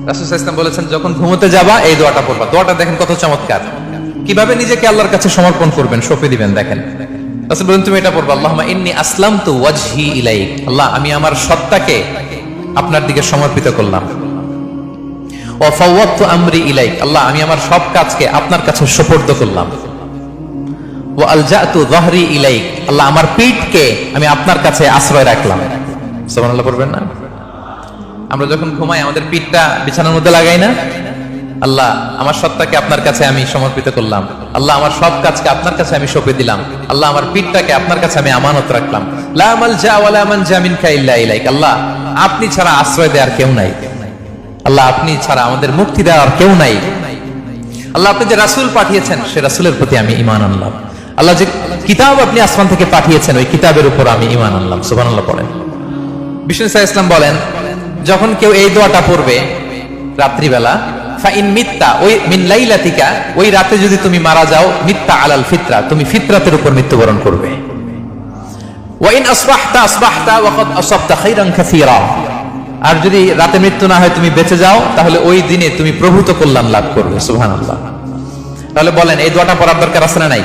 রাসূল সাল্লাল্লাহু আলাইহি ওয়াসাল্লাম বলেছেন যখন ঘুমোতে যাবা এই দোয়াটা পড়বা। দোয়াটা দেখেন কত চমৎকার, কিভাবে নিজেকে আল্লাহর কাছে সমর্পণ করবেন, সঁপে দিবেন। দেখেন রাসূল বলেন তুমি এটা পড়বা, আল্লাহুম্মা ইন্নী আসলামতু ওয়াজহি ইলাইক, আল্লাহ আমি আমার সত্তাকে আপনার দিকে সমর্পিত করলাম। ওয়া ফাওয়াদতু আমরি ইলাইক, আল্লাহ আমি আমার সব কাজকে আপনার কাছে সুপর্দ করলাম। ওয়া আলজাতু যাহরি ইলাইক, আল্লাহ আমার পিঠকে আমি আপনার কাছে আশ্রয় রাখলাম। সুবহানাল্লাহ পড়বেন না? আমরা যখন ঘুমাই আমাদের পিঠটা বিছানার মধ্যে লাগাই না? আল্লাহ আমার সত্তাকে আপনার কাছে আমি সমর্পিত করলাম, আল্লাহ আমার সব কাজকে আপনার কাছে আমি সঁপে দিলাম, আল্লাহ আমার পিঠটাকে আপনার কাছে আমি আমানত রাখলাম। লা মালজা ওয়ালা মানজা মিনকা ইল্লা ইলাইক, আল্লাহ আপনি ছাড়া আশ্রয় দেওয়ার কেউ নাই, আল্লাহ আপনি ছাড়া আমাদের মুক্তি দেওয়ার কেউ নাই। আল্লাহ আপনি যে রাসূল পাঠিয়েছেন সে রাসূলের প্রতি আমি ঈমান আনলাম। আল্লাহ যে কিতাব আপনি আসমান থেকে পাঠিয়েছেন ওই কিতাবের উপর আমি ঈমান আনলাম। সুবহানাল্লাহ পড়েন। বিষ্ণু সাল্লাল্লাহু আলাইহি ওয়াসাল্লাম বলেন যখন কেউ এই দোয়াটা পড়বে রাত্রিবেলা, ফাইন মিত্তা, ওই মিন লাইলাতিকা, ওই রাতে যদি তুমি মারা যাও, মিত্তা আলাল ফিতরা, তুমি ফিতরাতের উপর মৃত্যুবরণ করবে। ওয়া ইন আসবাহতা আসবাহতা ওয়া ক্বাদ আসাবতা খাইরান কাসীরা, আর যদি রাতে মৃত্যু না হয় তুমি বেঁচে যাও তাহলে ওই দিনে তুমি প্রভূত কল্যাণ লাভ করবে। সুবহানাল্লাহ। তাহলে বলেন এই দোয়াটা পড়ার দরকার আছে না নাই?